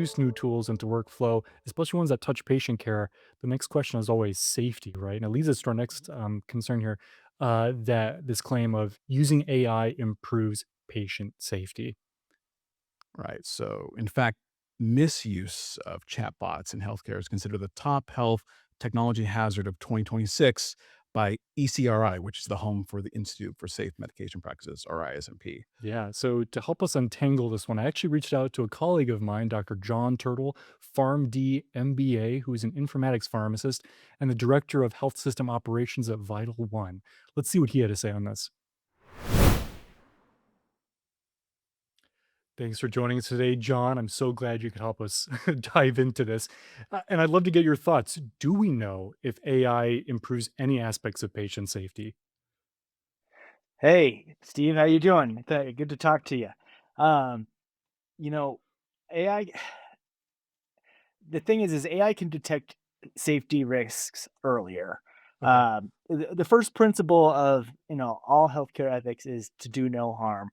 introduce new tools into workflow, especially ones that touch patient care, the next question is always safety, right? And it leads us to our next concern here, that this claim of using AI improves patient safety. Right. So, in fact, misuse of chatbots in healthcare is considered the top health technology hazard of 2026 by ECRI, which is the home for the Institute for Safe Medication Practices, or ISMP. Yeah. So to help us untangle this one, I actually reached out to a colleague of mine, Dr. John Turtle, PharmD MBA, who is an informatics pharmacist and the director of health system operations at Vital One. Let's see what he had to say on this. Thanks for joining us today, John. I'm so glad you could help us dive into this. And I'd love to get your thoughts. Do we know if AI improves any aspects of patient safety? Hey, Steve, how you doing? Good to talk to you. Um, you know, AI, the thing is AI can detect safety risks earlier. Okay. The first principle of, all healthcare ethics is to do no harm.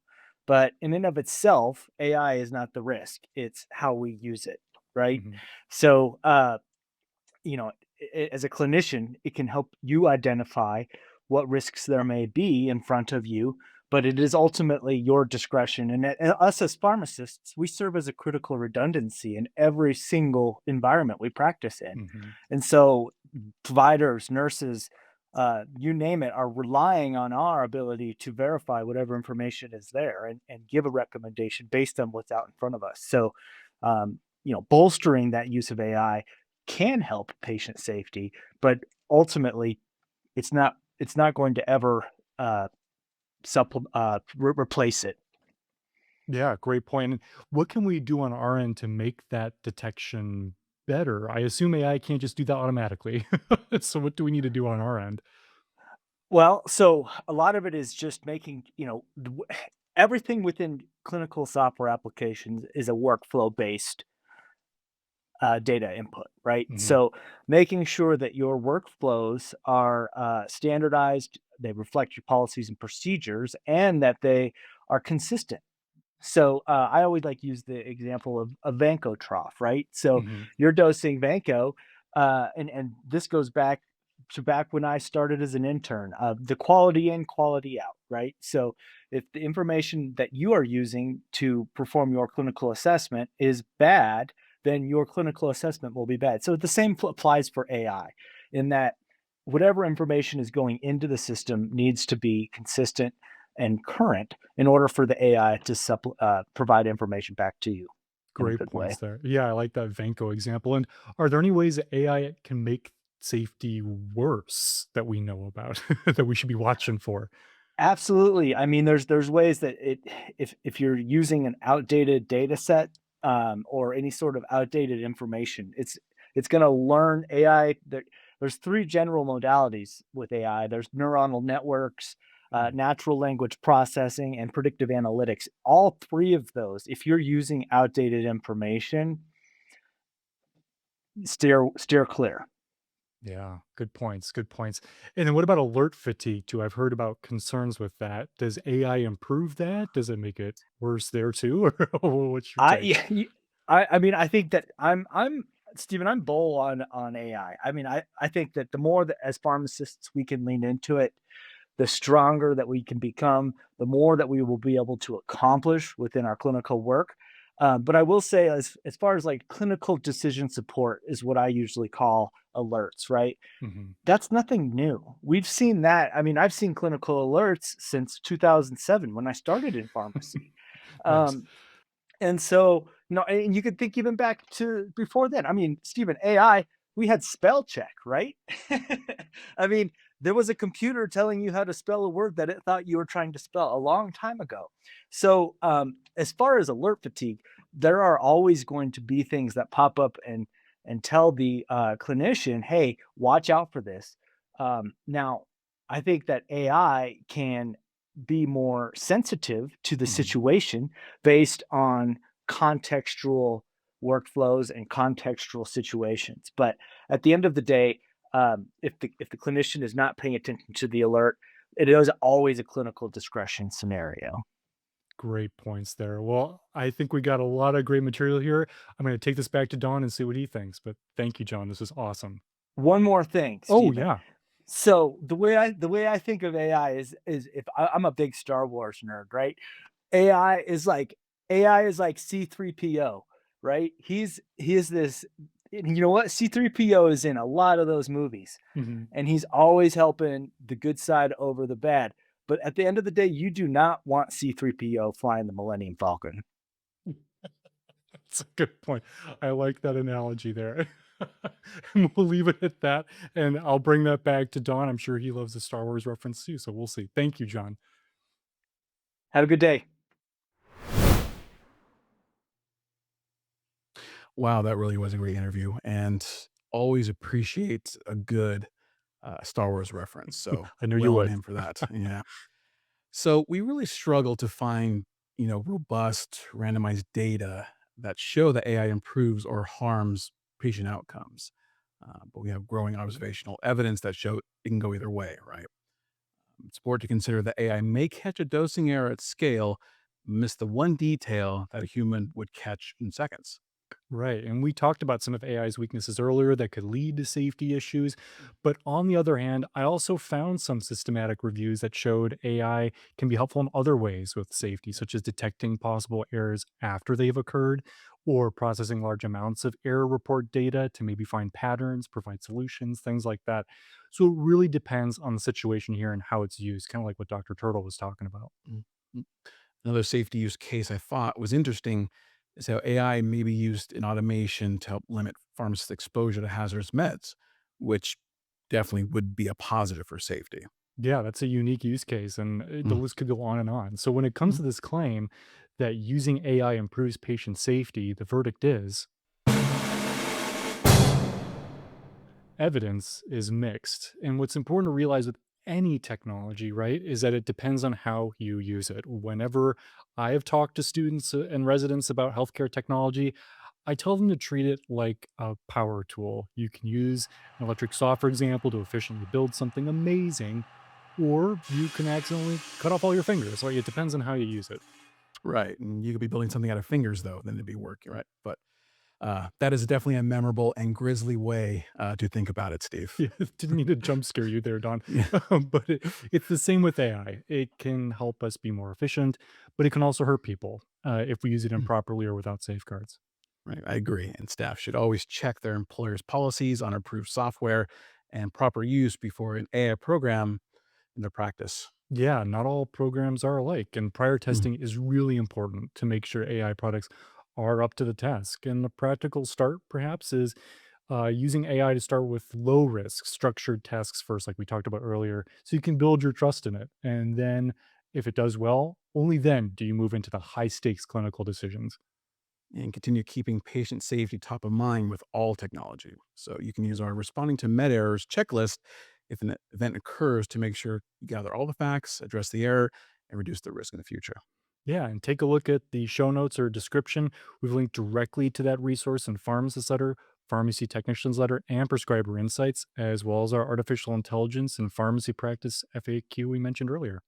But in and of itself, AI is not the risk. It's how we use it, right? Hmm. So, you know, as a clinician, it can help you identify what risks there may be in front of you, but it is ultimately your discretion. And us as pharmacists, we serve as a critical redundancy in every single environment we practice in. Hmm. And so, providers, nurses, you name it, are relying on our ability to verify whatever information is there and give a recommendation based on what's out in front of us. So, bolstering that use of AI can help patient safety, but ultimately it's not going to ever replace it. Yeah, great point. And what can we do on our end to make that detection better? I assume AI can't just do that automatically. So what do we need to do on our end? Well, so a lot of it is just making, everything within clinical software applications is a workflow based data input, right? Hmm. So making sure that your workflows are standardized, they reflect your policies and procedures, and that they are consistent. So I always like use the example of a Vanco trough, right? So Hmm. you're dosing Vanco, and this goes back when I started as an intern. The quality in, quality out, right? So if the information that you are using to perform your clinical assessment is bad, then your clinical assessment will be bad. So the same applies for AI, in that whatever information is going into the system needs to be consistent and current in order for the AI to provide information back to you in a Great good way. points there. Yeah, I like that Vanco example. And are there any ways that AI can make safety worse that we know about that we should be watching for? Absolutely. I mean, there's ways that if you're using an outdated data set, or any sort of outdated information, it's going to learn AI. There's three general modalities with AI. There's neuronal networks, Mhm. natural language processing, and predictive analytics. All three of those, if you're using outdated information, steer clear. Yeah, good points. Good points. And then what about alert fatigue too? I've heard about concerns with that. Does AI improve that? Does it make it worse there too? Or what's your I take? yeah, I mean, I think that I'm Stephen, I'm bull on AI. I mean, I think that the more that as pharmacists we can lean into it, the stronger that we can become, the more that we will be able to accomplish within our clinical work. But I will say, as far as like clinical decision support is what I usually call alerts, right? Mhm. That's nothing new. We've seen that. I mean, I've seen clinical alerts since 2007 when I started in pharmacy. Nice. Um, and so, and you could think even back to before then. I mean, Stephen, AI, we had spell check, right? I mean, there was a computer telling you how to spell a word that it thought you were trying to spell a long time ago. So, as far as alert fatigue, there are always going to be things that pop up and tell the clinician, "Hey, watch out for this." Now, I think that AI can be more sensitive to the Mhm. situation based on contextual workflows and contextual situations. But at the end of the day, if the clinician is not paying attention to the alert, it is always a clinical discretion scenario. Great points there. Well, I think we got a lot of great material here. I'm going to take this back to Don and see what he thinks. But thank you, John. This was awesome. One more thing, Oh, Stephen. yeah. So the way I think of AI is if I'm a big Star Wars nerd, right? AI is like AI is like C3PO, right? He is this and you know what? C3PO is in a lot of those movies, Mhm. and he's always helping the good side over the bad. But at the end of the day, you do not want C3PO flying the Millennium Falcon. That's a good point. I like that analogy there. And we'll leave it at that. And I'll bring that back to Don. I'm sure he loves the Star Wars reference too. So we'll see. Thank you, John. Have a good day. Wow, that really was a great interview, and always appreciate a good Star Wars reference. So I know you well on would. him for that. Yeah. So we really struggle to find, robust randomized data that show that AI improves or harms patient outcomes. But we have growing observational evidence that show it can go either way, right? It's important to consider that AI may catch a dosing error at scale, miss the one detail that a human would catch in seconds. Right. And we talked about some of AI's weaknesses earlier that could lead to safety issues. But on the other hand, I also found some systematic reviews that showed AI can be helpful in other ways with safety, such as detecting possible errors after they've occurred or processing large amounts of error report data to maybe find patterns, provide solutions, things like that. So it really depends on the situation here and how it's used, kind of like what Dr. Turtle was talking about. Mm, mm. Another safety use case I thought was interesting is how AI may be used in automation to help limit pharmacists' exposure to hazardous meds, which definitely would be a positive for safety. Yeah, that's a unique use case, and the Mm, list could go on and on. So, when it comes mm. to this claim that using AI improves patient safety, the verdict is evidence is mixed. And what's important to realize with any technology, right, is that it depends on how you use it. Whenever I have talked to students and residents about healthcare technology, I tell them to treat it like a power tool. You can use an electric saw, for example, to efficiently build something amazing, or you can accidentally cut off all your fingers. Like it depends on how you use it. Right. And you could be building something out of fingers, though, then it'd be working, right? But that is definitely a memorable and grisly way to think about it, Steve. Yeah, didn't mean to jump scare you there, Don. Yeah. But it's the same with AI. It can help us be more efficient, but it can also hurt people if we use it improperly or without safeguards. Right, I agree. And staff should always check their employer's policies on approved software and proper use before an AI program in their practice. Yeah, not all programs are alike, and prior Mm, testing is really important to make sure AI products are up to the task. And the practical start, perhaps, is using AI to start with low risk, structured tasks first, like we talked about earlier, so you can build your trust in it. And then, if it does well, only then do you move into the high stakes clinical decisions. and continue keeping patient safety top of mind with all technology. So you can use our responding to med errors checklist if an event occurs to make sure you gather all the facts, address the error, and reduce the risk in the future. Yeah, and take a look at the show notes or description. We've linked directly to that resource in Pharmacist Letter, Pharmacy Technicians Letter, and Prescriber Insights, as well as our artificial intelligence and pharmacy practice FAQ we mentioned earlier.